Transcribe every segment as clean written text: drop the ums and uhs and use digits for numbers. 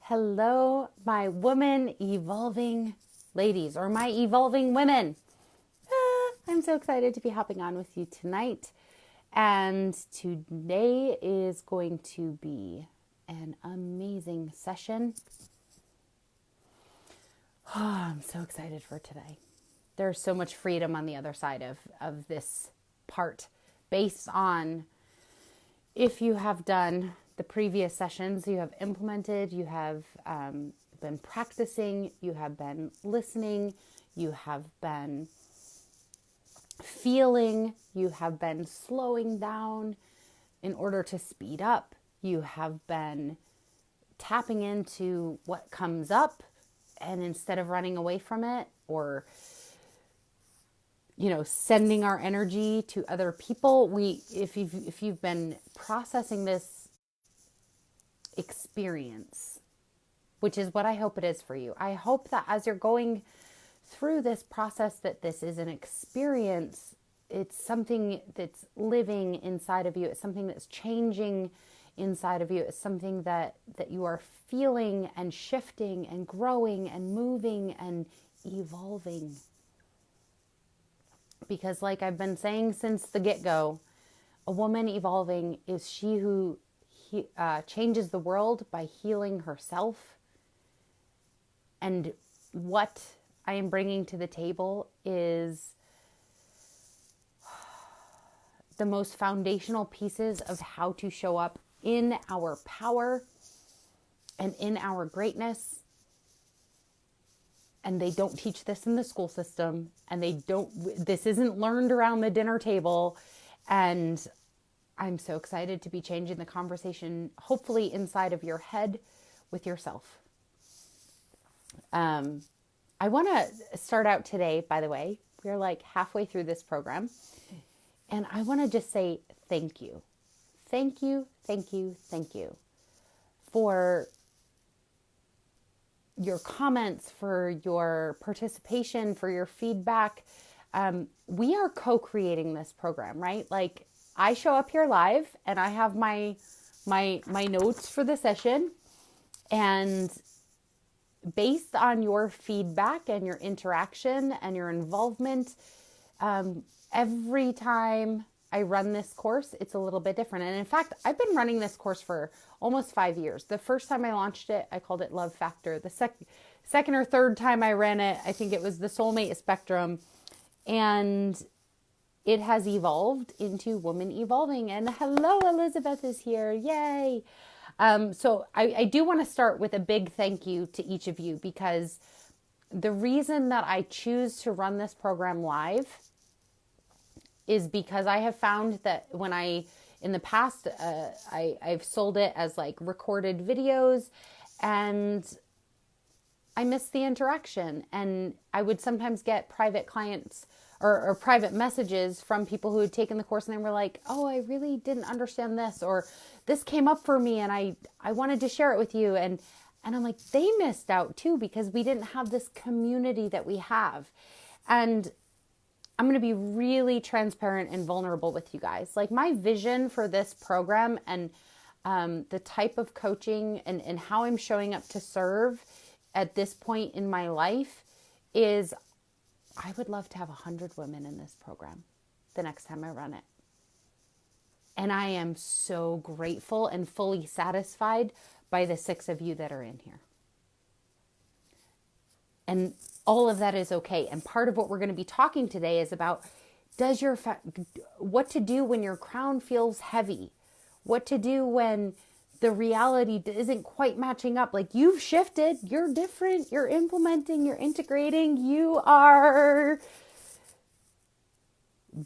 Hello, my woman evolving ladies, or my evolving women. I'm so excited to be hopping on with you tonight. And today is going to be an amazing session. I'm so excited for today. There's so much freedom on the other side of this part based on if you have done the previous sessions, you have implemented, you have been practicing, you have been listening, you have been feeling, you have been slowing down in order to speed up, you have been tapping into what comes up, and instead of running away from it or sending our energy to other people, if you've been processing this experience, which is what I hope it is for you. I hope that as you're going through this process, that this is an experience. It's something that's living inside of you. It's something that's changing inside of you. It's something that you are feeling and shifting and growing and moving and evolving. Because like I've been saying since the get-go, a woman evolving is she who changes the world by healing herself. And what I am bringing to the table is the most foundational pieces of how to show up in our power and in our greatness. And they don't teach this in the school system, and this isn't learned around the dinner table. And I'm so excited to be changing the conversation, hopefully inside of your head with yourself. I want to start out today, by the way, we're like halfway through this program, and I want to just say thank you. Thank you, thank you, thank you for your comments, for your participation, for your feedback. We are co-creating this program, right? Like I show up here live and I have my notes for the session, and based on your feedback and your interaction and your involvement, every time I run this course, it's a little bit different. And in fact, I've been running this course for almost 5 years. The first time I launched it, I called it Love Factor. The second or third time I ran it, I think it was the Soulmate Spectrum. And it has evolved into Woman Evolving. And hello, Elizabeth is here. Yay. So I do want to start with a big thank you to each of you, because the reason that I choose to run this program live is because I have found that when in the past, I've sold it as like recorded videos, and I miss the interaction. And I would sometimes get private clients or private messages from people who had taken the course, and they were like, oh, I really didn't understand this, or this came up for me and I wanted to share it with you. And I'm like, they missed out too, because we didn't have this community that we have. And I'm going to be really transparent and vulnerable with you guys. Like my vision for this program and the type of coaching and how I'm showing up to serve at this point in my life is I would love to have 100 women in this program the next time I run it. And I am so grateful and fully satisfied by the 6 of you that are in here. And all of that is okay. And part of what we're going to be talking today is about what to do when your crown feels heavy, what to do when the reality isn't quite matching up. Like you've shifted, you're different, you're implementing, you're integrating, you are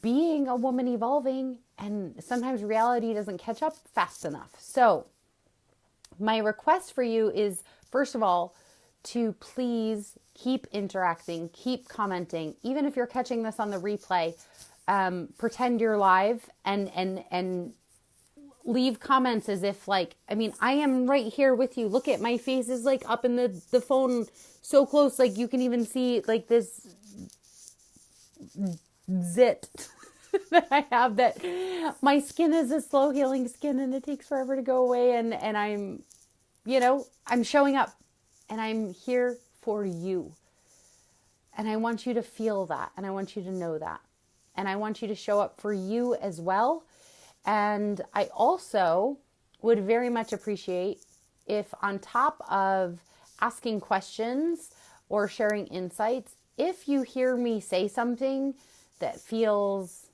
being a woman evolving, and sometimes reality doesn't catch up fast enough. So my request for you is, first of all, to please keep interacting, keep commenting. Even if you're catching this on the replay, pretend you're live and leave comments as if like, I mean, I am right here with you. Look at my face is like up in the phone so close. Like you can even see like this zit that I have, that my skin is a slow healing skin and it takes forever to go away. And I'm I'm showing up and I'm here for you. And I want you to feel that. And I want you to know that. And I want you to show up for you as well. And I also would very much appreciate if, on top of asking questions or sharing insights, if you hear me say something that feels,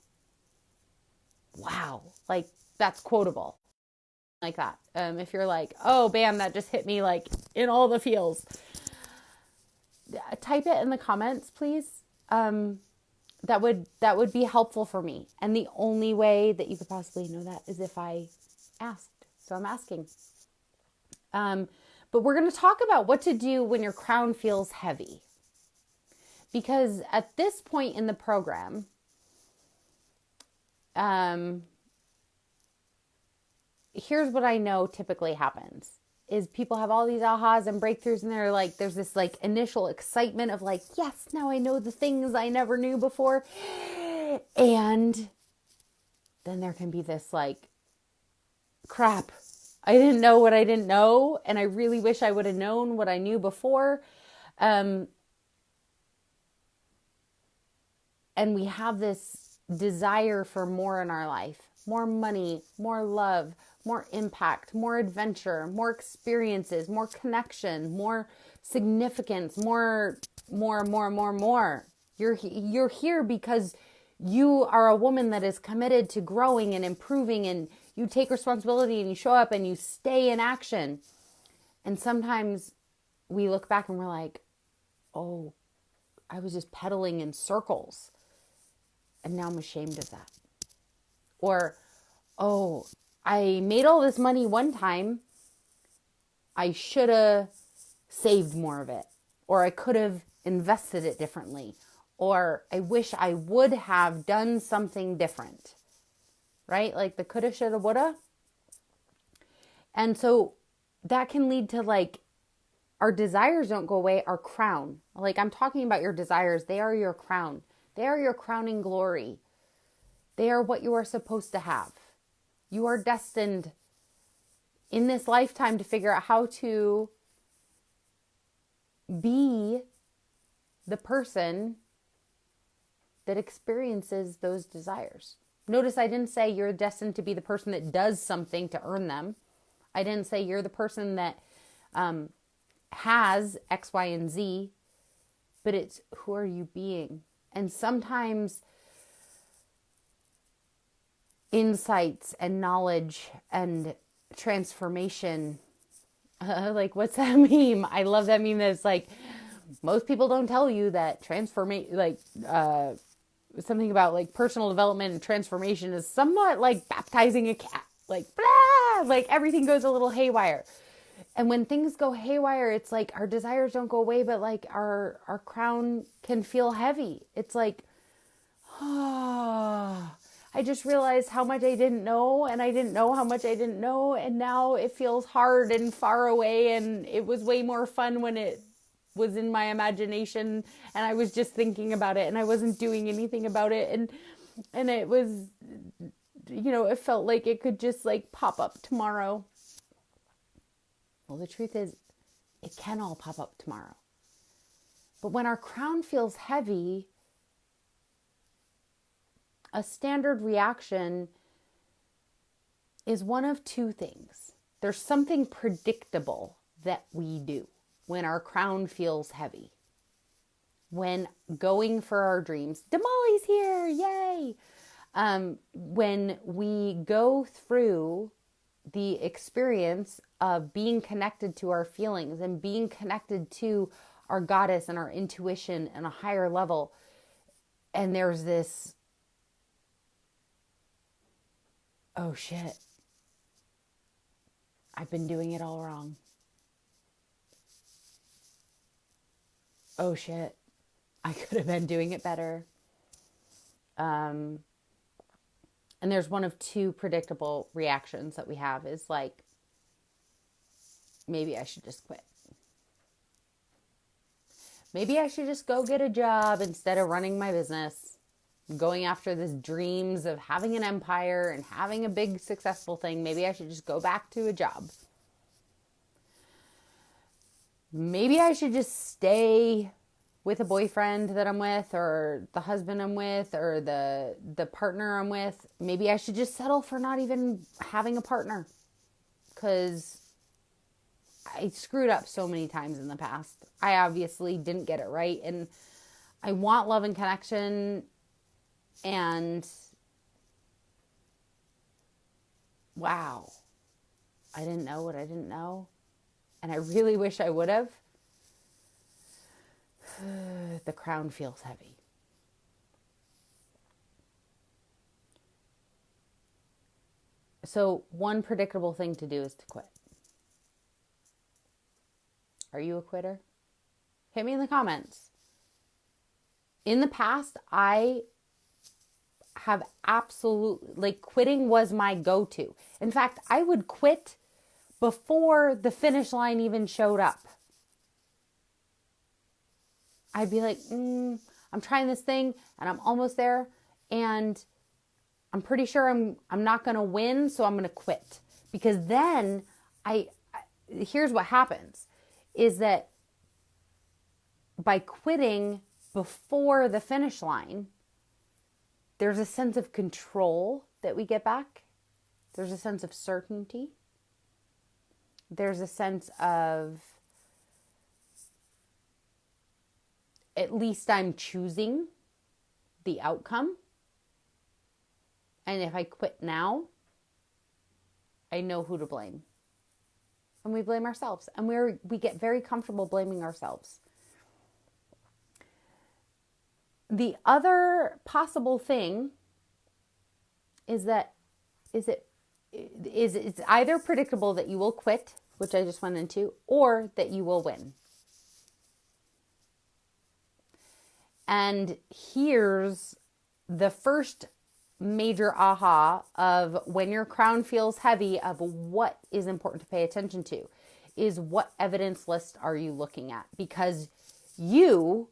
wow, like that's quotable, like that. If you're like, oh, bam, that just hit me like in all the feels, type it in the comments, please. That would be helpful for me. And the only way that you could possibly know that is if I asked. So I'm asking. But we're going to talk about what to do when your crown feels heavy. Because at this point in the program, here's what I know typically happens is people have all these ahas and breakthroughs, and they're like, there's this like initial excitement of like, yes, now I know the things I never knew before. And then there can be this like, crap, I didn't know what I didn't know. And I really wish I would have known what I knew before. And we have this desire for more in our life, more money, more love, more impact, more adventure, more experiences, more connection, more significance, more. You're here because you are a woman that is committed to growing and improving, and you take responsibility and you show up and you stay in action. And sometimes we look back and we're like, oh, I was just pedaling in circles. And now I'm ashamed of that. Or, oh, I made all this money one time. I should have saved more of it. Or I could have invested it differently. Or I wish I would have done something different. Right? Like the coulda, shoulda, woulda. And so that can lead to like, our desires don't go away, our crown. Like I'm talking about your desires. They are your crown. They are your crowning glory. They are what you are supposed to have. You are destined in this lifetime to figure out how to be the person that experiences those desires. Notice I didn't say you're destined to be the person that does something to earn them. I didn't say you're the person that has X, Y, and Z, but it's who are you being? And sometimes insights and knowledge and transformation, like what's that meme? I love that meme that's like, most people don't tell you that transformation, like something about like personal development and transformation is somewhat like baptizing a cat, like blah, like everything goes a little haywire. And when things go haywire, it's like our desires don't go away, but like our crown can feel heavy. It's like, oh, I just realized how much I didn't know, and I didn't know how much I didn't know. And now it feels hard and far away. And it was way more fun when it was in my imagination and I was just thinking about it and I wasn't doing anything about it. And it was, it felt like it could just like pop up tomorrow. Well, the truth is, it can all pop up tomorrow. But when our crown feels heavy, a standard reaction is one of two things. There's something predictable that we do when our crown feels heavy. When going for our dreams, Damali's here, yay! When we go through the experience of being connected to our feelings and being connected to our goddess and our intuition and a higher level. And there's this, oh shit, I've been doing it all wrong. Oh shit, I could have been doing it better. And there's one of two predictable reactions that we have is like, maybe I should just quit. Maybe I should just go get a job instead of running my business, going after this dreams of having an empire and having a big successful thing. Maybe I should just go back to a job. maybe I should just stay with a boyfriend that I'm with, or the husband I'm with, or the partner I'm with. Maybe I should just settle for not even having a partner, because I screwed up so many times in the past. I obviously didn't get it right, and I want love and connection, and wow, I didn't know what I didn't know, and I really wish I would have. The crown feels heavy. So one predictable thing to do is to quit. Are you a quitter? Hit me in the comments. In the past, I have absolutely, like, quitting was my go-to. In fact, I would quit before the finish line even showed up. I'd be like, I'm trying this thing and I'm almost there, and I'm pretty sure I'm not going to win, so I'm going to quit. Because then here's what happens, is that by quitting before the finish line, there's a sense of control that we get back. There's a sense of certainty. There's a sense of, at least I'm choosing the outcome. And if I quit now, I know who to blame. And we blame ourselves. And we get very comfortable blaming ourselves. The other possible thing is that it's either predictable that you will quit, which I just went into, or that you will win. And here's the first major aha of when your crown feels heavy, of what is important to pay attention to, is what evidence list are you looking at? Because you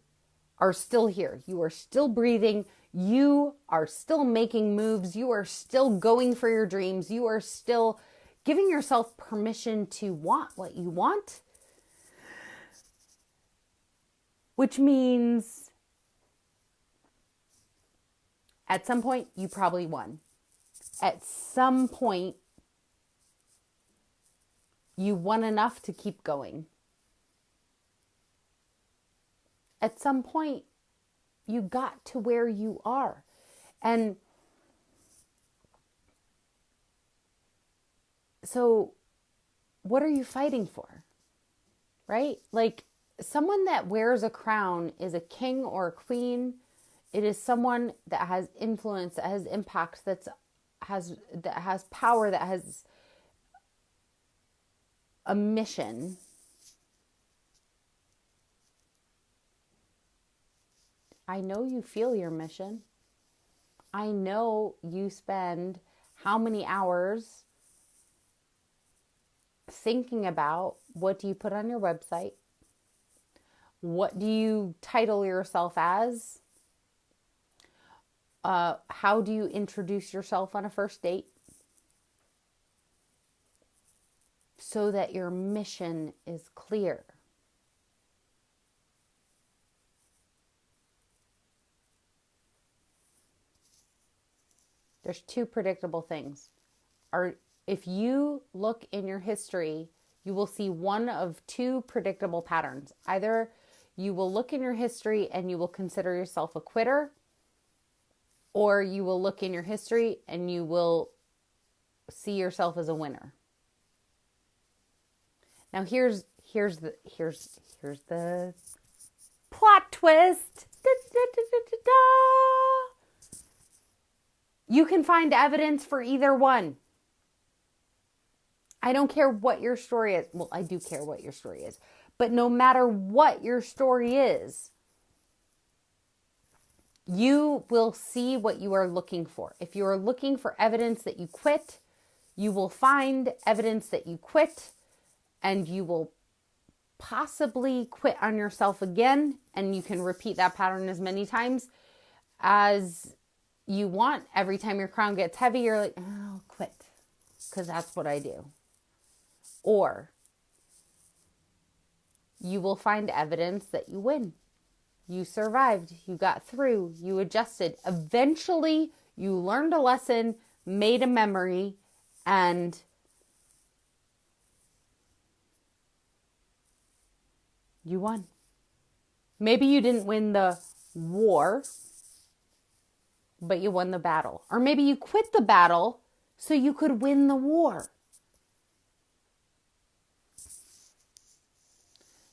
are still here. You are still breathing. You are still making moves. You are still going for your dreams. You are still giving yourself permission to want what you want, which means at some point, you probably won. At some point, you won enough to keep going. At some point, you got to where you are. And so, what are you fighting for? Right? Like, someone that wears a crown is a king or a queen. It is someone that has influence, that has impact, that has power, that has a mission. I know you feel your mission. I know you spend how many hours thinking about, what do you put on your website? What do you title yourself as? How do you introduce yourself on a first date? So that your mission is clear. There's two predictable things. If you look in your history, you will see one of two predictable patterns. Either you will look in your history and you will consider yourself a quitter, or you will look in your history and you will see yourself as a winner. Now here's the plot twist. Da, da, da, da, da, da. You can find evidence for either one. I don't care what your story is. Well, I do care what your story is. But no matter what your story is, you will see what you are looking for. If you are looking for evidence that you quit, you will find evidence that you quit, and you will possibly quit on yourself again, and you can repeat that pattern as many times as you want. Every time your crown gets heavy, you're like, oh, I'll quit, because that's what I do. Or you will find evidence that you win. You survived, you got through, you adjusted. Eventually, you learned a lesson, made a memory, and you won. Maybe you didn't win the war, but you won the battle. Or maybe you quit the battle so you could win the war.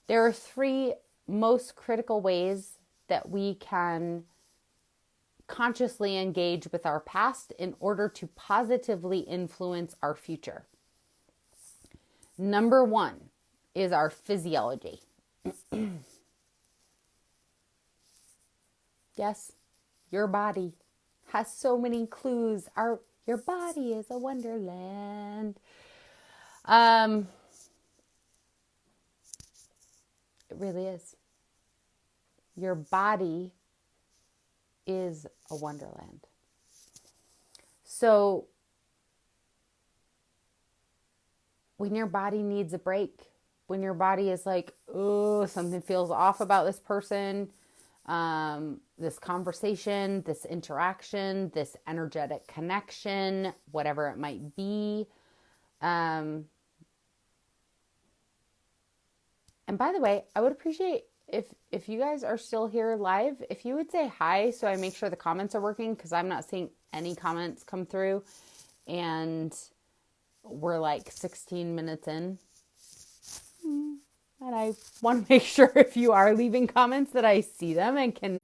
There are 3 most critical ways that we can consciously engage with our past in order to positively influence our future. Number 1 is our physiology. Yes, your body has so many clues. Your body is a wonderland. It really is. Your body is a wonderland. So when your body needs a break, when your body is like, oh, something feels off about this person, this conversation, this interaction, this energetic connection, whatever it might be. And by the way, I would appreciate if you guys are still here live, if you would say hi so I make sure the comments are working, because I'm not seeing any comments come through. And we're like 16 minutes in. And I want to make sure if you are leaving comments that I see them and can...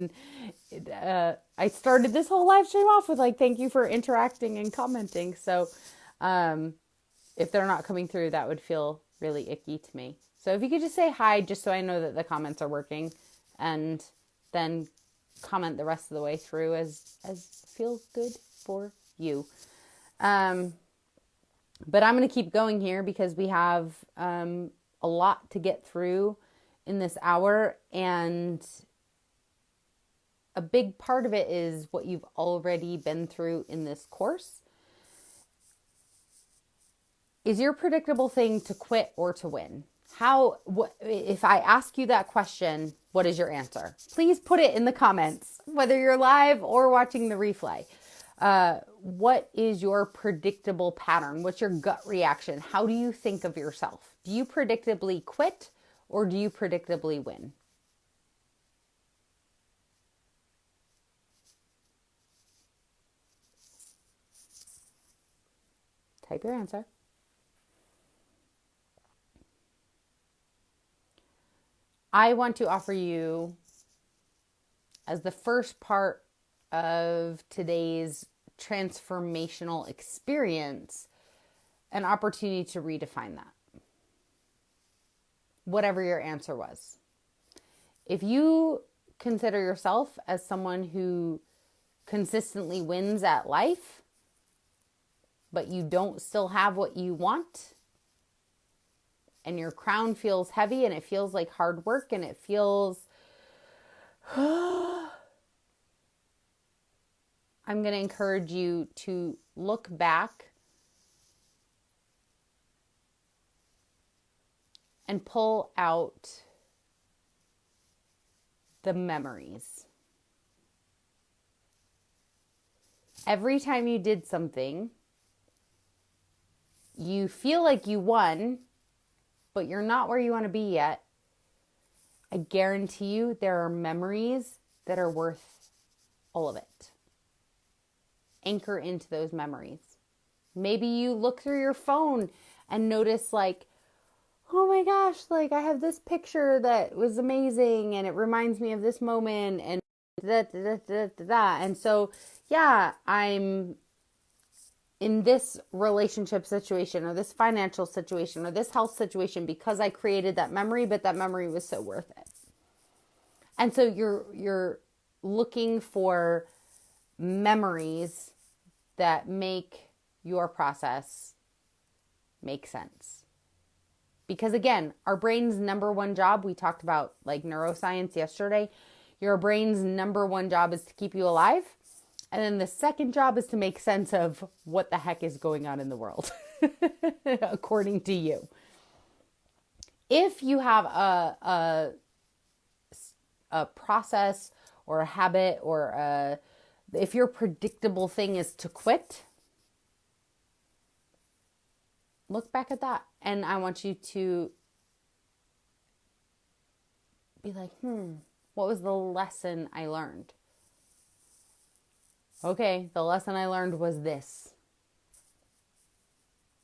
I started this whole live stream off with like, thank you for interacting and commenting. So if they're not coming through, that would feel really icky to me. So if you could just say hi, just so I know that the comments are working, and then comment the rest of the way through as feels good for you. But I'm going to keep going here because we have a lot to get through in this hour. And a big part of it is what you've already been through in this course. Is your predictable thing to quit or to win? If I ask you that question, what is your answer? Please put it in the comments, whether you're live or watching the replay. What is your predictable pattern? What's your gut reaction? How do you think of yourself? Do you predictably quit or do you predictably win? Type your answer. I want to offer you, as the first part of today's transformational experience, an opportunity to redefine that. Whatever your answer was. If you consider yourself as someone who consistently wins at life, but you don't still have what you want, and your crown feels heavy and it feels like hard work and it feels, I'm going to encourage you to look back and pull out the memories. Every time you did something, you feel like you won, but you're not where you want to be yet. I guarantee you there are memories that are worth all of it. Anchor into those memories. Maybe you look through your phone and notice like, oh my gosh, like I have this picture that was amazing and it reminds me of this moment and that. And so, yeah, I'm in this relationship situation or this financial situation or this health situation because I created that memory, but that memory was so worth it. And so you're looking for memories that make your process make sense. Because again, our brain's number one job, we talked about like neuroscience yesterday, your brain's number one job is to keep you alive. And then the second job is to make sense of what the heck is going on in the world, according to you. If you have a process or a habit if your predictable thing is to quit, look back at that. And I want you to be like, what was the lesson I learned? Okay, the lesson I learned was this.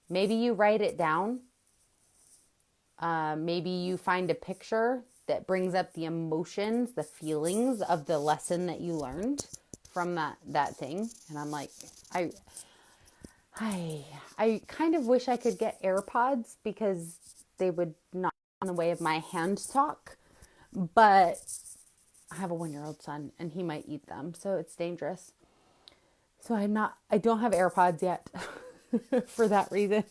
Maybe you write it down. Maybe you find a picture that brings up the emotions, the feelings of the lesson that you learned from that thing. And I'm like, I kind of wish I could get AirPods because they would not get in the way of my hand talk. But I have a 1-year-old son and he might eat them, so it's dangerous. So I don't have AirPods yet for that reason.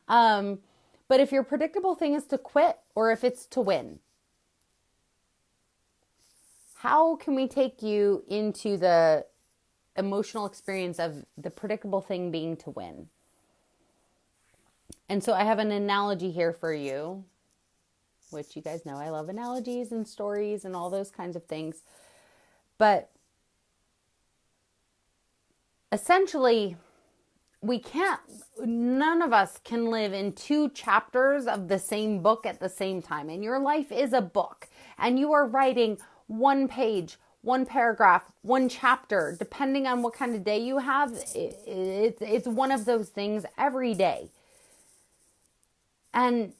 But if your predictable thing is to quit or if it's to win, how can we take you into the emotional experience of the predictable thing being to win? And so I have an analogy here for you, which you guys know I love analogies and stories and all those kinds of things. But essentially, none of us can live in 2 chapters of the same book at the same time. And your life is a book and you are writing 1 page, 1 paragraph, 1 chapter, depending on what kind of day you have. It's one of those things every day. And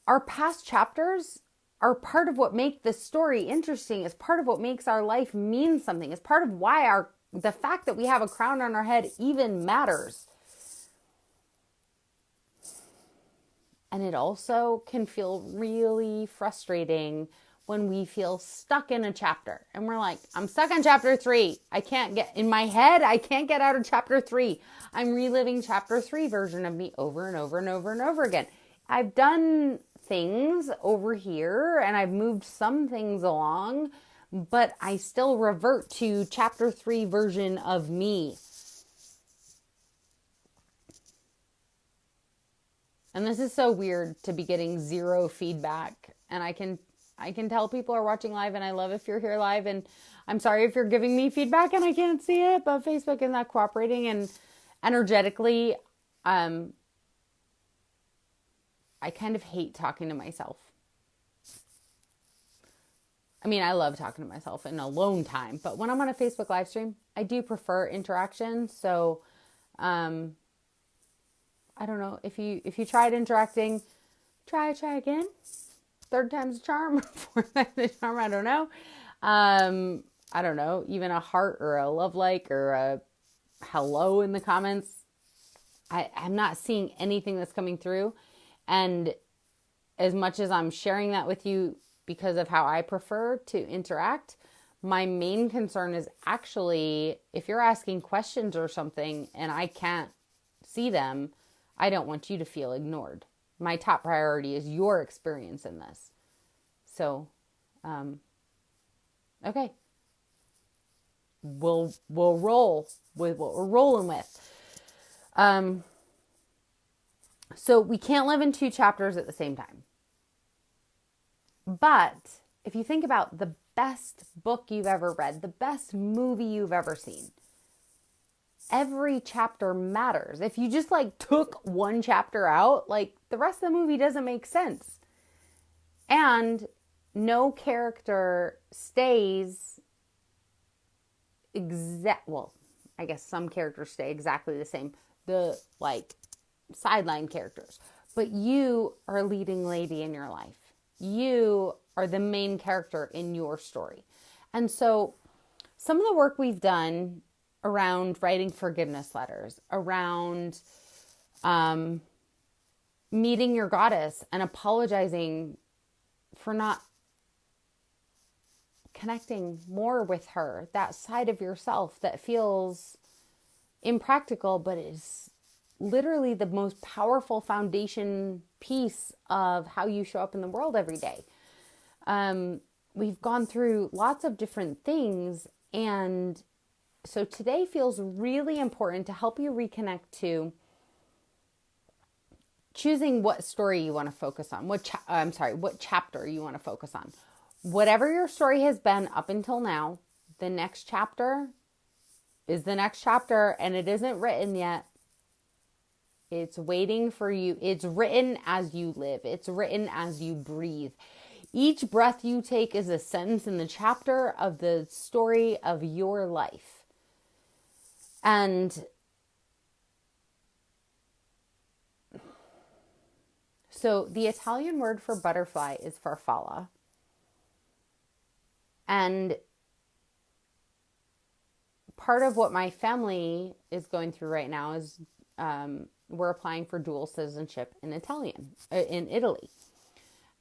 our past chapters are part of what make the story interesting. It's part of what makes our life mean something. It's part of why the fact that we have a crown on our head even matters. And it also can feel really frustrating when we feel stuck in a chapter. And we're like, I'm stuck in chapter 3. I can't get out of chapter 3. I'm reliving chapter 3 version of me over and over and over and over again. I've done things over here and I've moved some things along, but I still revert to chapter 3 version of me. And this is so weird to be getting 0 feedback. And I can tell people are watching live, and I love if you're here live. And I'm sorry if you're giving me feedback and I can't see it, but Facebook is not cooperating. And energetically, I kind of hate talking to myself. I mean, I love talking to myself in alone time, but when I'm on a Facebook live stream, I do prefer interaction. So, I don't know, if you tried interacting, try again. 3rd time's a charm, 4th time's a charm, I don't know. I don't know, even a heart or a love like or a hello in the comments. I'm not seeing anything that's coming through. And as much as I'm sharing that with you because of how I prefer to interact, my main concern is actually if you're asking questions or something and I can't see them, I don't want you to feel ignored. My top priority is your experience in this. So, okay. We'll roll with what we're rolling with. So we can't live in 2 chapters at the same time. But if you think about the best book you've ever read, the best movie you've ever seen, every chapter matters. If you just took 1 chapter out, the rest of the movie doesn't make sense. And no character stays I guess some characters stay exactly the same. The sideline characters. But you are a leading lady in your life. You are the main character in your story. And so some of the work we've done around writing forgiveness letters, around meeting your goddess and apologizing for not connecting more with her, that side of yourself that feels impractical, but is literally the most powerful foundation piece of how you show up in the world every day. We've gone through lots of different things, and so today feels really important to help you reconnect to choosing what story you want to focus on, what chapter you want to focus on. Whatever your story has been up until now, the next chapter is the next chapter, and it isn't written yet. It's waiting for you. It's written as you live. It's written as you breathe. Each breath you take is a sentence in the chapter of the story of your life. And so the Italian word for butterfly is farfalla. And part of what my family is going through right now is we're applying for dual citizenship in Italy.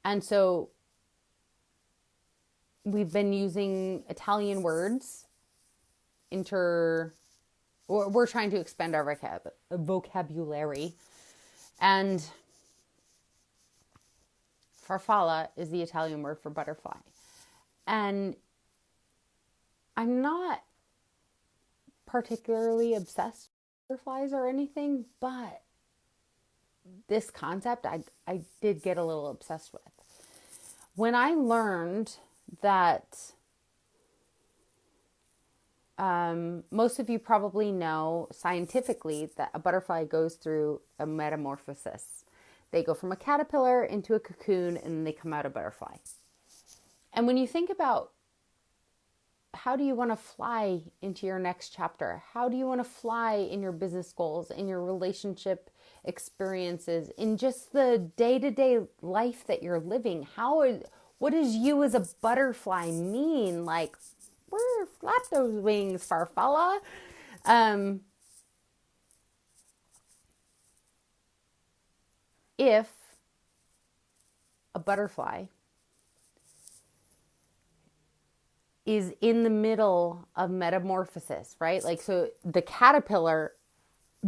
And so we've been using Italian words we're trying to expand our vocabulary. And farfalla is the Italian word for butterfly. And I'm not particularly obsessed with butterflies or anything, but this concept I did get a little obsessed with. When I learned that most of you probably know scientifically that a butterfly goes through a metamorphosis. They go from a caterpillar into a cocoon and then they come out a butterfly. And when you think about how do you want to fly into your next chapter? How do you want to fly in your business goals, in your relationship experiences, in just the day-to-day life that you're living? What does you as a butterfly mean? Like, flap those wings, farfalla. If a butterfly is in the middle of metamorphosis, right? Like, so the caterpillar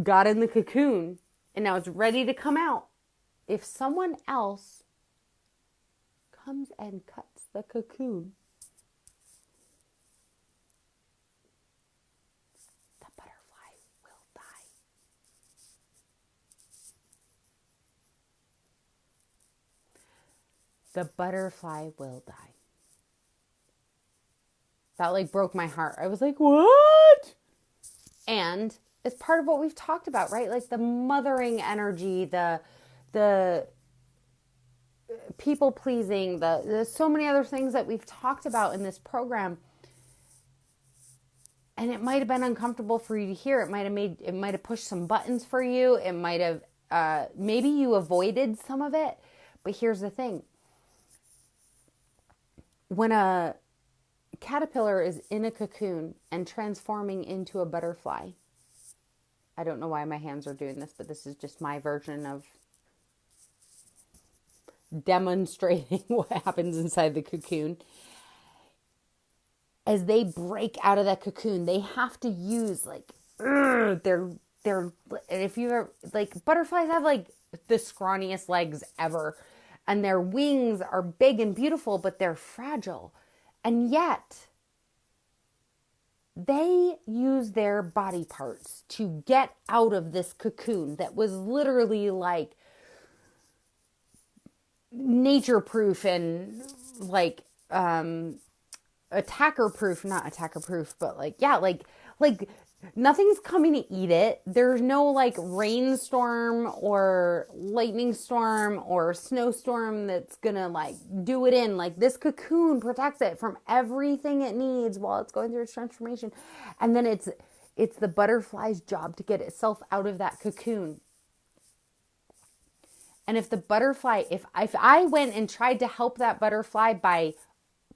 got in the cocoon and now it's ready to come out. If someone else comes and cuts the cocoon, the butterfly will die. The butterfly will die. That like broke my heart. I was like, what? And it's part of what we've talked about, right? Like the mothering energy, the people pleasing, the so many other things that we've talked about in this program. And it might have been uncomfortable for you to hear. It might have pushed some buttons for you. It might have, maybe you avoided some of it. But here's the thing. When a caterpillar is in a cocoon and transforming into a butterfly. I don't know why my hands are doing this, but this is just my version of demonstrating what happens inside the cocoon. As they break out of that cocoon, they have to use like their if you ever like butterflies have like the scrawniest legs ever, and their wings are big and beautiful, but they're fragile. And yet, they use their body parts to get out of this cocoon that was literally like nature proof and like attacker proof, not attacker proof, but like nothing's coming to eat it. There's no like rainstorm or lightning storm or snowstorm that's gonna like do it in. Like this cocoon protects it from everything it needs while it's going through its transformation. And then it's the butterfly's job to get itself out of that cocoon. And if the butterfly, if I went and tried to help that butterfly by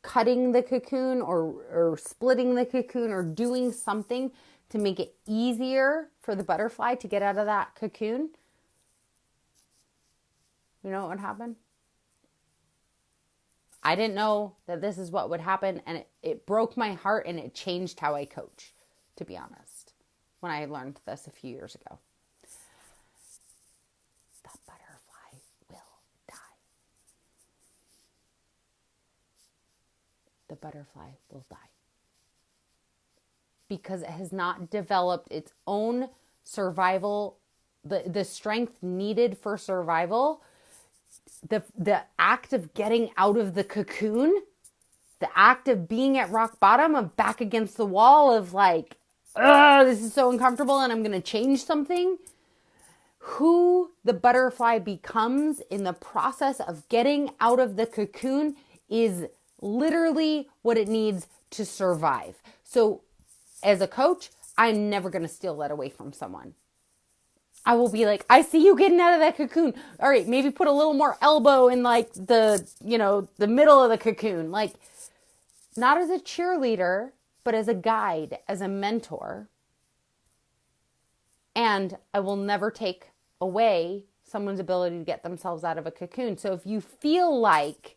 cutting the cocoon or splitting the cocoon or doing something to make it easier for the butterfly to get out of that cocoon, you know what would happen? I didn't know that this is what would happen, and it broke my heart, and it changed how I coach, to be honest, when I learned this a few years ago. The butterfly will die. The butterfly will die. Because it has not developed its own survival the strength needed for survival, the act of getting out of the cocoon, the act of being at rock bottom, of back against the wall, of like, this is so uncomfortable and I'm going to change something. Who the butterfly becomes in the process of getting out of the cocoon is literally what it needs to survive. So as a coach, I'm never going to steal that away from someone. I will be like, I see you getting out of that cocoon. All right, maybe put a little more elbow in like the middle of the cocoon. Like, not as a cheerleader, but as a guide, as a mentor. And I will never take away someone's ability to get themselves out of a cocoon. So if you feel like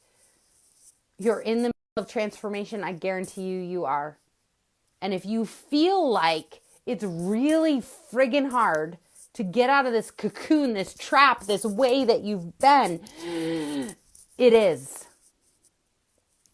you're in the middle of transformation, I guarantee you are. And if you feel like it's really friggin' hard to get out of this cocoon, this trap, this way that you've been, it is.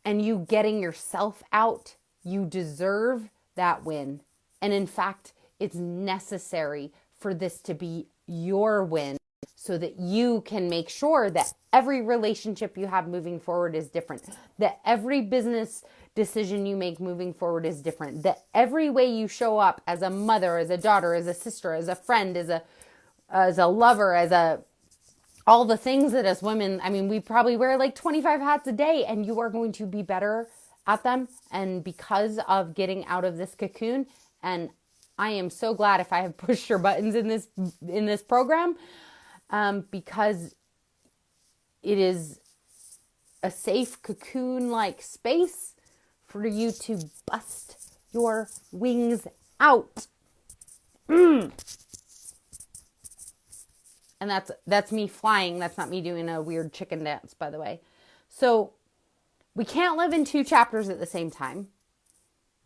And you getting yourself out, you deserve that win. And in fact, it's necessary for this to be your win so that you can make sure that every relationship you have moving forward is different, that every business decision you make moving forward is different, that every way you show up as a mother, as a daughter, as a sister, as a friend, as a lover, all the things that as women, I mean, we probably wear like 25 hats a day, and you are going to be better at them. And because of getting out of this cocoon, and I am so glad if I have pushed your buttons in this program, because it is a safe cocoon-like space for you to bust your wings out. And that's me flying. That's not me doing a weird chicken dance, by the way. So we can't live in two chapters at the same time.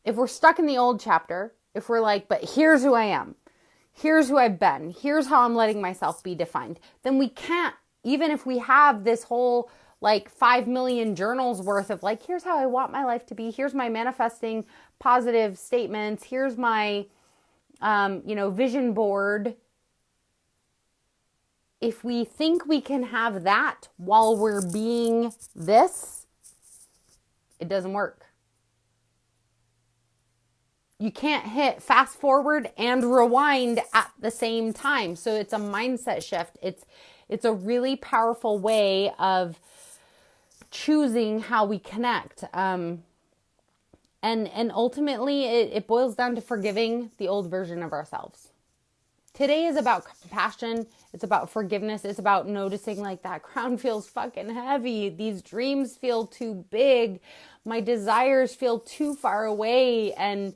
If we're stuck in the old chapter, if we're like, but here's who I am, here's who I've been, here's how I'm letting myself be defined, then we can't, even if we have this whole like 5 million journals worth of like, here's how I want my life to be, here's my manifesting positive statements, here's my, vision board. If we think we can have that while we're being this, it doesn't work. You can't hit fast forward and rewind at the same time. So it's a mindset shift. It's a really powerful way of choosing how we connect. And ultimately it boils down to forgiving the old version of ourselves. Today is about compassion. It's about forgiveness. It's about noticing like that crown feels fucking heavy. These dreams feel too big. My desires feel too far away. And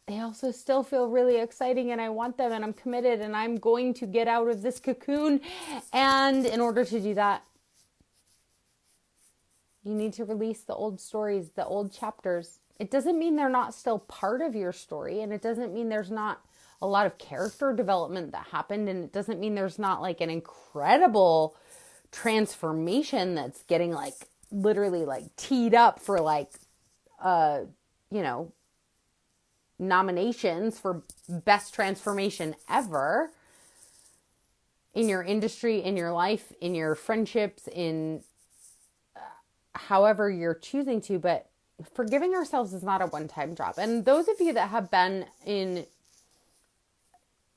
they also still feel really exciting, and I want them, and I'm committed, and I'm going to get out of this cocoon. And in order to do that, you need to release the old stories, the old chapters. It doesn't mean they're not still part of your story, and it doesn't mean there's not a lot of character development that happened, and it doesn't mean there's not like an incredible transformation that's getting like literally like teed up for like nominations for best transformation ever in your industry, in your life, in your friendships, in however you're choosing to. But forgiving ourselves is not a one-time job. And those of you that have been in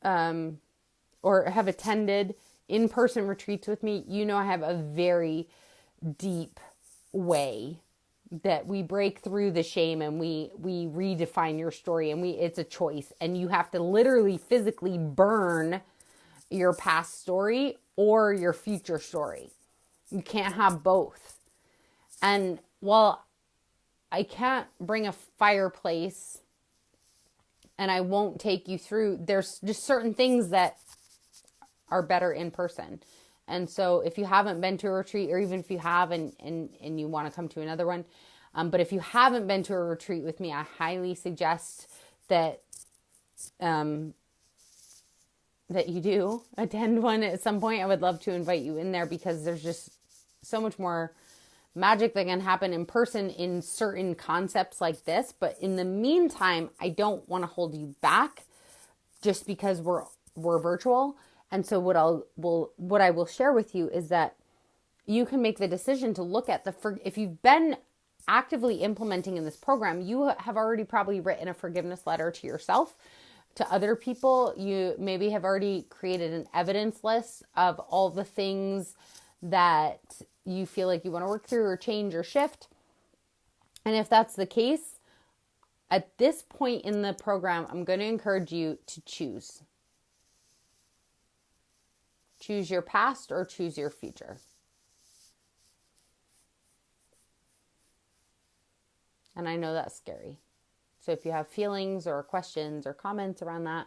or have attended in-person retreats with me, you know I have a very deep way that we break through the shame, and we redefine your story, and it's a choice, and you have to literally physically burn your past story or your future story. You can't have both. And while I can't bring a fireplace and I won't take you through, there's just certain things that are better in person. And so if you haven't been to a retreat, or even if you have and you want to come to another one, but if you haven't been to a retreat with me, I highly suggest that that you do attend one at some point. I would love to invite you in there, because there's just so much more magic that can happen in person in certain concepts like this. But in the meantime, I don't want to hold you back just because we're virtual. And so what I will share with you is that you can make the decision to look at if you've been actively implementing in this program, you have already probably written a forgiveness letter to yourself, to other people. You maybe have already created an evidence list of all the things that you feel like you want to work through or change or shift. And if that's the case, at this point in the program, I'm going to encourage you to choose. Choose your past or choose your future. And I know that's scary. So if you have feelings or questions or comments around that,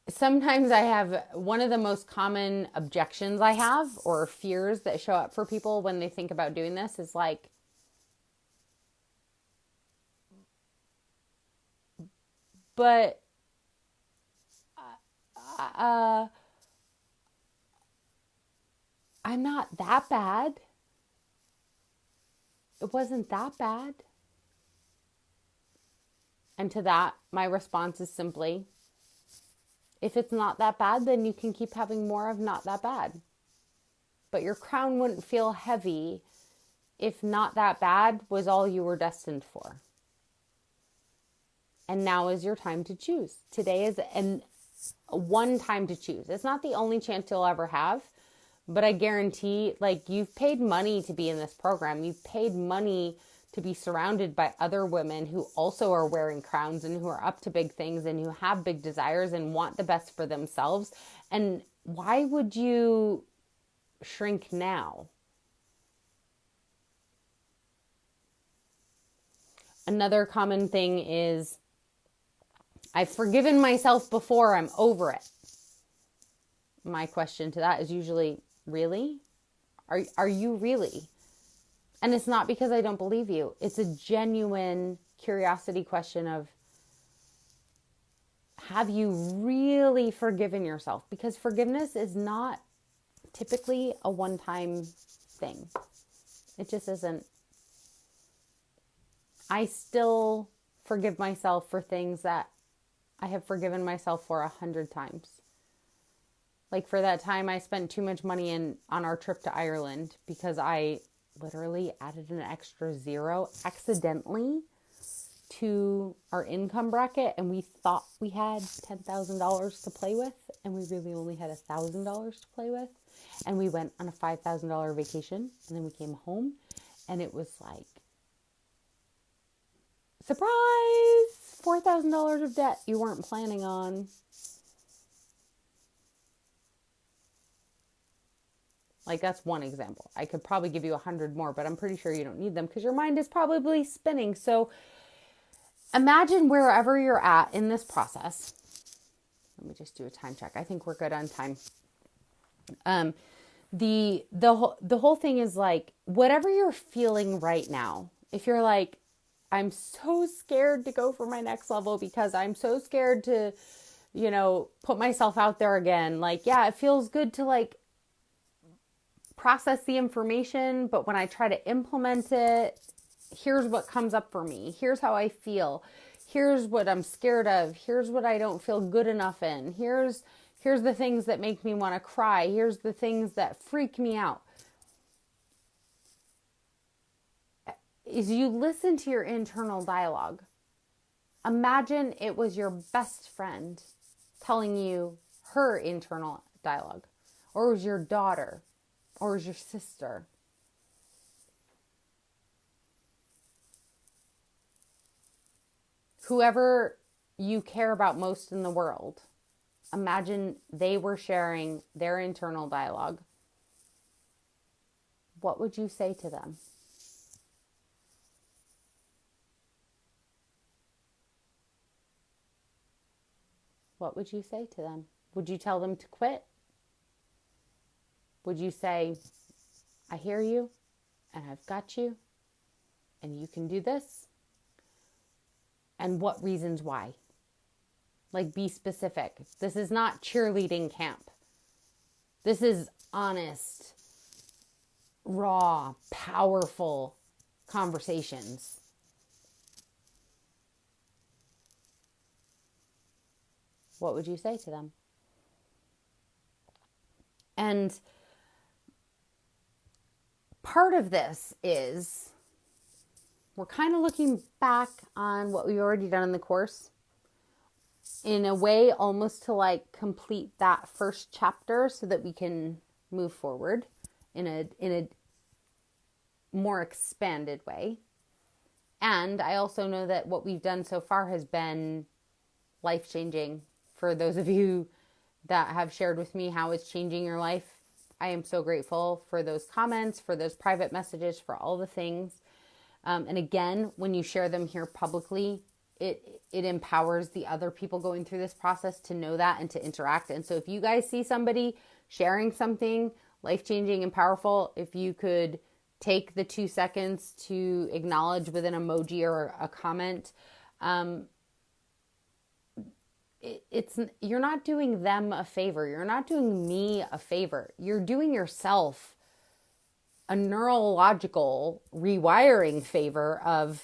sometimes I have one of the most common objections I have or fears that show up for people when they think about doing this is like, but I'm not that bad. It wasn't that bad. And to that, my response is simply, if it's not that bad, then you can keep having more of not that bad. But your crown wouldn't feel heavy if not that bad was all you were destined for. And now is your time to choose. Today is one time to choose. It's not the only chance you'll ever have. But I guarantee, like, you've paid money to be in this program. You've paid money to be surrounded by other women who also are wearing crowns and who are up to big things and who have big desires and want the best for themselves. And why would you shrink now? Another common thing is, I've forgiven myself before, I'm over it. My question to that is usually, really? Are you really? And it's not because I don't believe you. It's a genuine curiosity question of, have you really forgiven yourself? Because forgiveness is not typically a one-time thing. It just isn't. I still forgive myself for things that I have forgiven myself for 100 times. Like for that time I spent too much money on our trip to Ireland because I literally added an extra zero accidentally to our income bracket, and we thought we had $10,000 to play with, and we really only had $1,000 to play with. And we went on a $5,000 vacation, and then we came home, and it was like, surprise! $4,000 of debt you weren't planning on. Like, that's one example. I could probably give you 100 more, but I'm pretty sure you don't need them because your mind is probably spinning. So imagine wherever you're at in this process. Let me just do a time check. I think we're good on time. The whole thing is like, whatever you're feeling right now, if you're like, I'm so scared to go for my next level because I'm so scared to, put myself out there again. Like, yeah, it feels good to like process the information, but when I try to implement it, here's what comes up for me. Here's how I feel. Here's what I'm scared of. Here's what I don't feel good enough in. Here's the things that make me want to cry. Here's the things that freak me out. Is you listen to your internal dialogue. Imagine it was your best friend telling you her internal dialogue, or it was your daughter, or it was your sister. Whoever you care about most in the world, imagine they were sharing their internal dialogue. What would you say to them? What would you say to them? Would you tell them to quit? Would you say, I hear you, and I've got you, and you can do this? And what reasons why? Like, be specific. This is not cheerleading camp. This is honest, raw, powerful conversations. What would you say to them? And part of this is we're kind of looking back on what we've already done in the course in a way almost to like complete that first chapter so that we can move forward in a more expanded way. And I also know that what we've done so far has been life-changing for those of you that have shared with me how it's changing your life. I am so grateful for those comments, for those private messages, for all the things. And again, when you share them here publicly, it empowers the other people going through this process to know that and to interact. And so if you guys see somebody sharing something life-changing and powerful, if you could take the 2 seconds to acknowledge with an emoji or a comment, you're not doing them a favor. You're not doing me a favor. You're doing yourself a neurological rewiring favor of,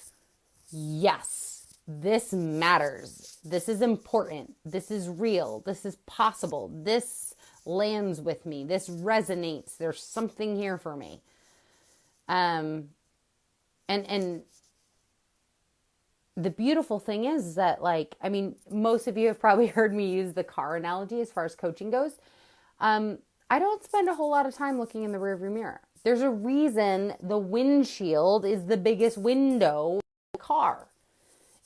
yes, this matters. This is important. This is real. This is possible. This lands with me. This resonates. There's something here for me. And the beautiful thing is that, like, I mean, most of you have probably heard me use the car analogy as far as coaching goes. I don't spend a whole lot of time looking in the rearview mirror. There's a reason the windshield is the biggest window in the car.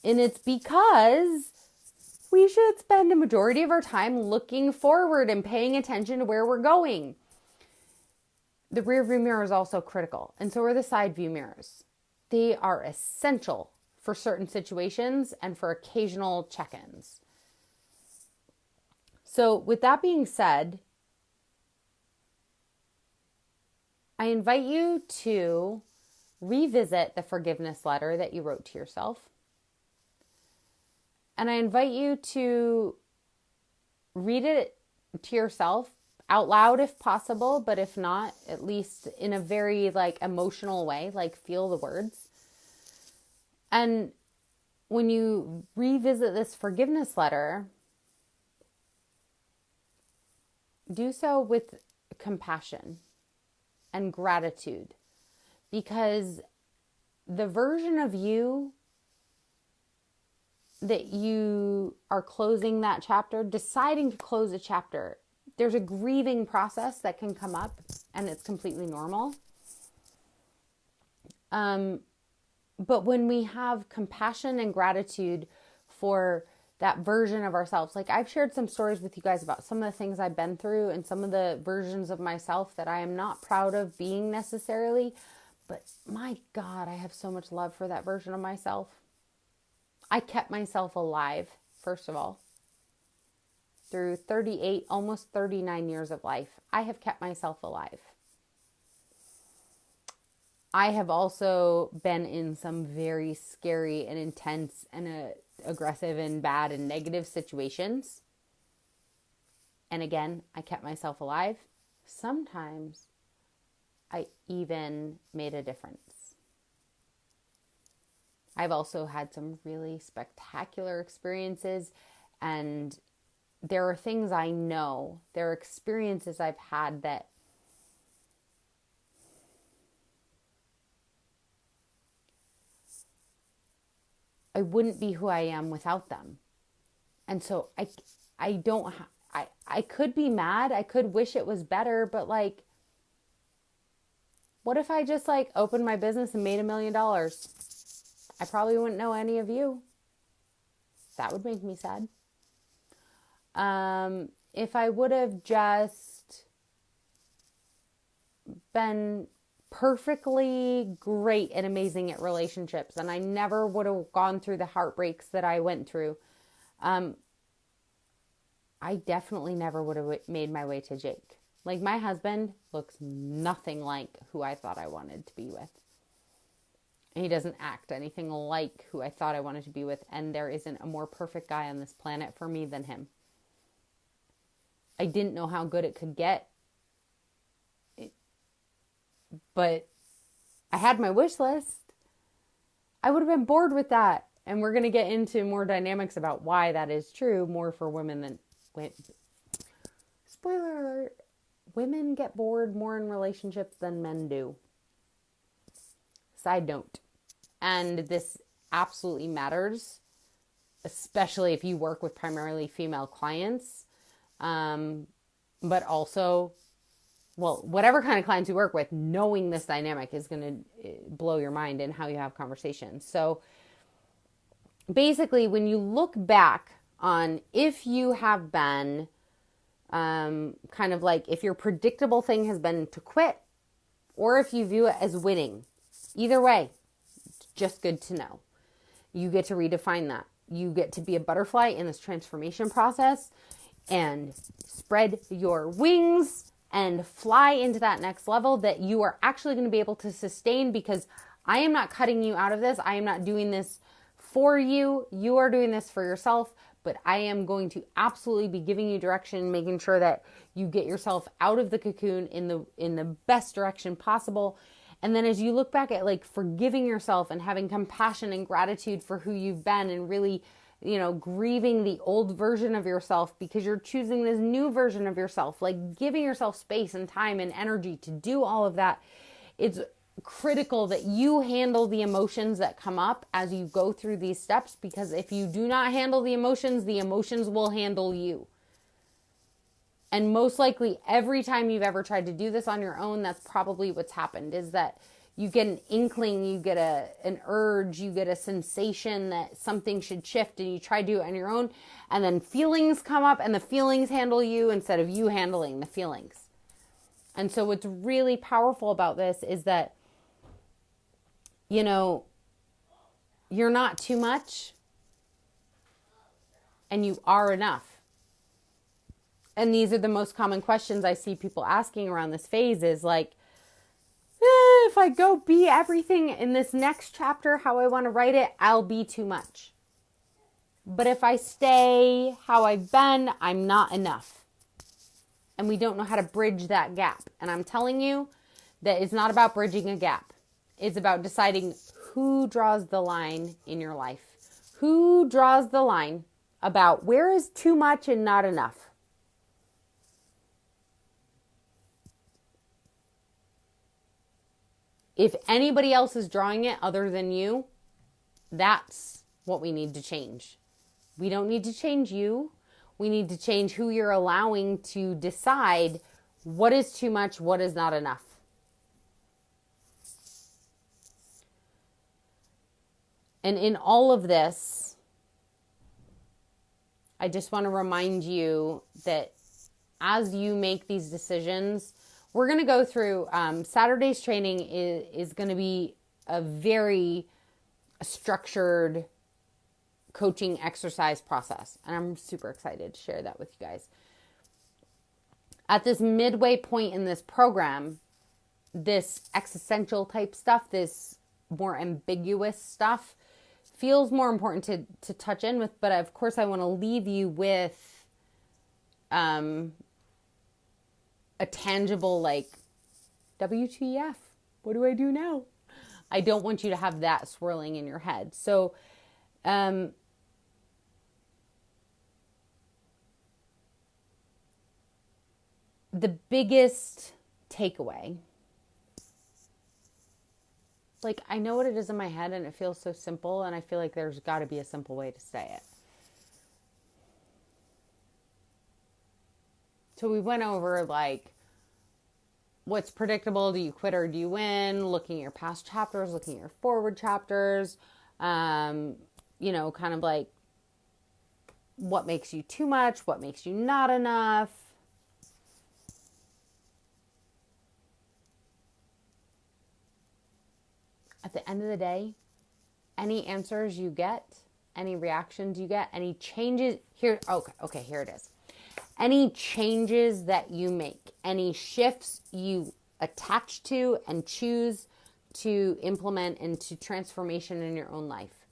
And it's because we should spend a majority of our time looking forward and paying attention to where we're going. The rearview mirror is also critical, and so are the side view mirrors. They are essential for certain situations and for occasional check-ins. So with that being said, I invite you to revisit the forgiveness letter that you wrote to yourself. And I invite you to read it to yourself out loud if possible, but if not, at least in a very like emotional way, like feel the words. And when you revisit this forgiveness letter, do so with compassion and gratitude, because the version of you that you are closing that chapter, deciding to close a chapter, there's a grieving process that can come up, and it's completely normal. But when we have compassion and gratitude for that version of ourselves, like I've shared some stories with you guys about some of the things I've been through and some of the versions of myself that I am not proud of being necessarily, but my God, I have so much love for that version of myself. I kept myself alive, first of all, through 38, almost 39 years of life. I have kept myself alive. I have also been in some very scary and intense and aggressive and bad and negative situations. And again, I kept myself alive. Sometimes I even made a difference. I've also had some really spectacular experiences, and there are things I know, there are experiences I've had that I wouldn't be who I am without them. And so I could be mad. I could wish it was better, but like, what if I just like opened my business and made $1 million? I probably wouldn't know any of you. That would make me sad. If I would have just been perfectly great and amazing at relationships, and I never would have gone through the heartbreaks that I went through, I definitely never would have made my way to Jake. Like, my husband looks nothing like who I thought I wanted to be with. And he doesn't act anything like who I thought I wanted to be with. And there isn't a more perfect guy on this planet for me than him. I didn't know how good it could get. but I had my wish list. I would have been bored with that. And we're going to get into more dynamics about why that is true, more for women than spoiler alert, women get bored more in relationships than men do. Side note. And this absolutely matters, especially if you work with primarily female clients. But also, well, whatever kind of clients you work with, knowing this dynamic is going to blow your mind in how you have conversations. So basically, when you look back on if you have been kind of like if your predictable thing has been to quit or if you view it as winning, either way, it's just good to know. You get to redefine that. You get to be a butterfly in this transformation process and spread your wings and fly into that next level that you are actually going to be able to sustain, because I am not cutting you out of this. I am not doing this for you. You are doing this for yourself, but I am going to absolutely be giving you direction, making sure that you get yourself out of the cocoon in the best direction possible. And then as you look back at like forgiving yourself and having compassion and gratitude for who you've been and really, grieving the old version of yourself because you're choosing this new version of yourself, like giving yourself space and time and energy to do all of that. It's critical that you handle the emotions that come up as you go through these steps, because if you do not handle the emotions will handle you. And most likely every time you've ever tried to do this on your own, that's probably what's happened, is that you get an inkling, you get an urge, you get a sensation that something should shift, and you try to do it on your own, and then feelings come up and the feelings handle you instead of you handling the feelings. And so what's really powerful about this is that, you're not too much and you are enough. And these are the most common questions I see people asking around this phase is like, if I go be everything in this next chapter how I want to write it, I'll be too much. But if I stay how I've been, I'm not enough. And we don't know how to bridge that gap. And I'm telling you that it's not about bridging a gap. It's about deciding who draws the line in your life. Who draws the line about where is too much and not enough. If anybody else is drawing it other than you, that's what we need to change. We don't need to change you. We need to change who you're allowing to decide what is too much, what is not enough. And in all of this, I just want to remind you that as you make these decisions, we're going to go through, Saturday's training is going to be a very structured coaching exercise process. And I'm super excited to share that with you guys. At this midway point in this program, this existential type stuff, this more ambiguous stuff, feels more important to touch in with. But of course, I want to leave you with a tangible, like, WTF, what do I do now? I don't want you to have that swirling in your head. So, the biggest takeaway, like, I know what it is in my head and it feels so simple, and I feel like there's got to be a simple way to say it. So we went over, like, what's predictable? Do you quit or do you win? Looking at your past chapters, looking at your forward chapters, kind of like what makes you too much, what makes you not enough. At the end of the day, any answers you get, any reactions you get, any changes here. Okay, here it is. Any changes that you make, any shifts you attach to and choose to implement into transformation in your own life,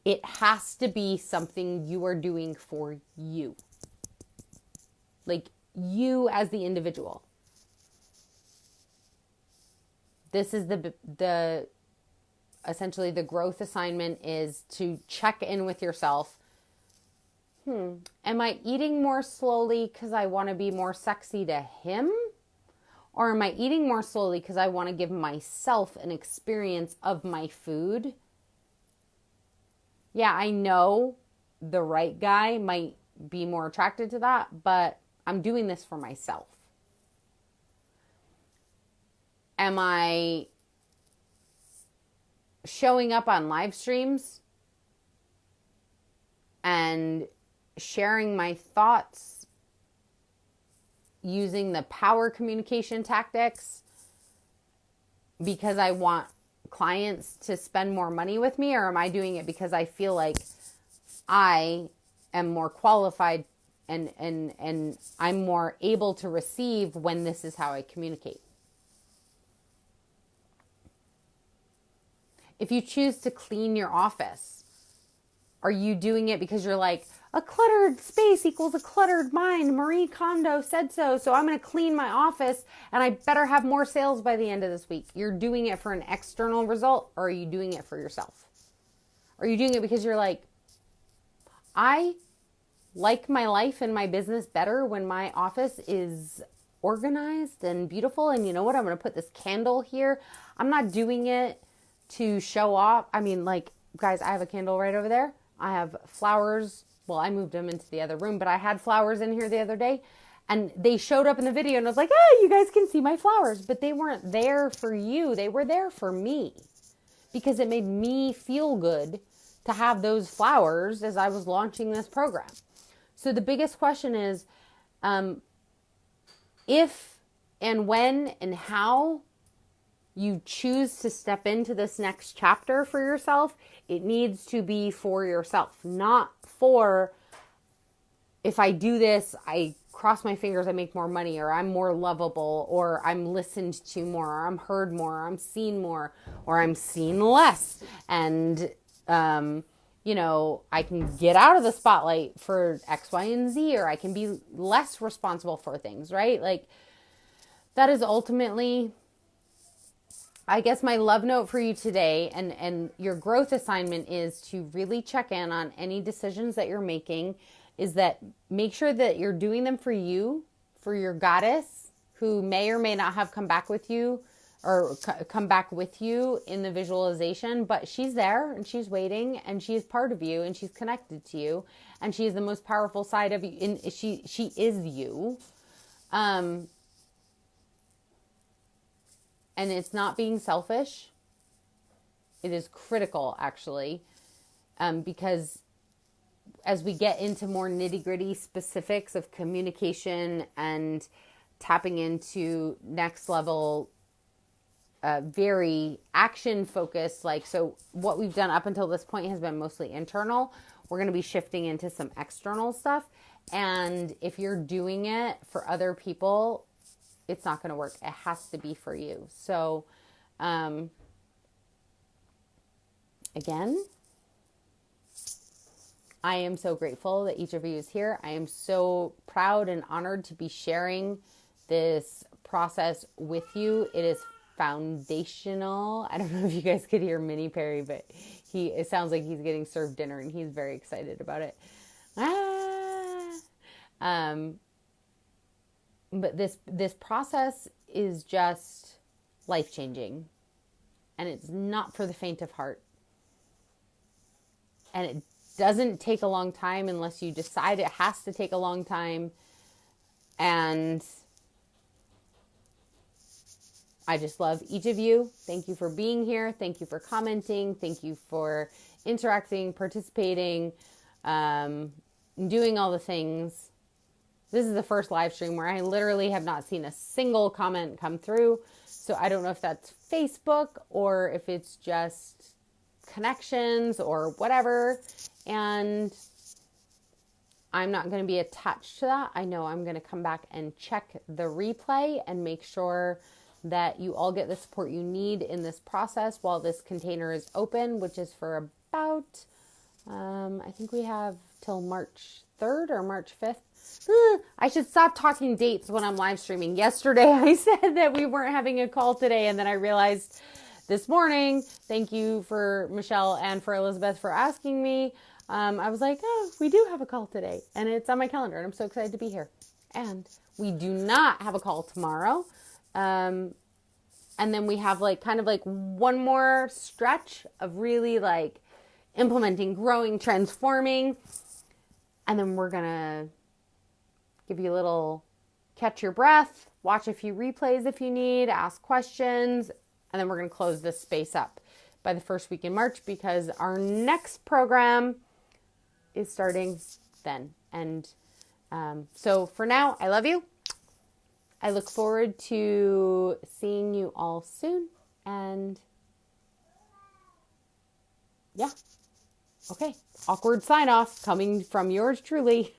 it has to be something you are doing for you. Like, you as the individual. This is the essentially the growth assignment is to check in with yourself. Am I eating more slowly because I want to be more sexy to him? Or am I eating more slowly because I want to give myself an experience of my food? Yeah, I know the right guy might be more attracted to that, but I'm doing this for myself. Am I showing up on live streams and sharing my thoughts using the power communication tactics because I want clients to spend more money with me, or am I doing it because I feel like I am more qualified and I'm more able to receive when this is how I communicate? If you choose to clean your office, are you doing it because you're like, a cluttered space equals a cluttered mind? Marie Kondo said so. So I'm going to clean my office and I better have more sales by the end of this week. You're doing it for an external result, or are you doing it for yourself? Are you doing it because you're like, I like my life and my business better when my office is organized and beautiful? And you know what? I'm going to put this candle here. I'm not doing it to show off. I mean, like, guys, I have a candle right over there. I have flowers. Well, I moved them into the other room, but I had flowers in here the other day and they showed up in the video and I was like, oh, you guys can see my flowers, but they weren't there for you. They were there for me because it made me feel good to have those flowers as I was launching this program. So the biggest question is, if and when and how you choose to step into this next chapter for yourself, it needs to be for yourself, not for, if I do this, I cross my fingers, I make more money, or I'm more lovable, or I'm listened to more, or I'm heard more, or I'm seen more, or I'm seen less. And, you know, I can get out of the spotlight for X, Y, and Z, or I can be less responsible for things, right? Like, that is ultimately, I guess, my love note for you today, and your growth assignment is to really check in on any decisions that you're making, is that make sure that you're doing them for you, for your goddess, who may or may not have come back with you or come back with you in the visualization, but she's there and she's waiting and she's part of you and she's connected to you and she's the most powerful side of you. And she is you. And it's not being selfish. It is critical, actually, because as we get into more nitty-gritty specifics of communication and tapping into next level, very action-focused, like, so what we've done up until this point has been mostly internal. We're going to be shifting into some external stuff. And if you're doing it for other people, it's not going to work. It has to be for you. So, again, I am so grateful that each of you is here. I am so proud and honored to be sharing this process with you. It is foundational. I don't know if you guys could hear Mini Perry, but it sounds like he's getting served dinner and he's very excited about it. But this process is just life-changing, and it's not for the faint of heart. And it doesn't take a long time unless you decide it has to take a long time. And I just love each of you. Thank you for being here. Thank you for commenting. Thank you for interacting, participating, doing all the things. This is the first live stream where I literally have not seen a single comment come through. So I don't know if that's Facebook or if it's just connections or whatever. And I'm not going to be attached to that. I know I'm going to come back and check the replay and make sure that you all get the support you need in this process while this container is open, which is for about, I think we have till March 3rd or March 5th. I should stop talking dates when I'm live streaming. Yesterday I said that we weren't having a call today, and then I realized this morning, thank you for Michelle and for Elizabeth for asking me. I was like, oh, we do have a call today, and it's on my calendar, and I'm so excited to be here. And we do not have a call tomorrow. And then we have like kind of like one more stretch of really like implementing, growing, transforming. And then we're going to give you a little catch your breath, watch a few replays if you need, ask questions. And then we're going to close this space up by the first week in March, because our next program is starting then. And so for now, I love you. I look forward to seeing you all soon. And yeah. Okay. Awkward sign off coming from yours truly.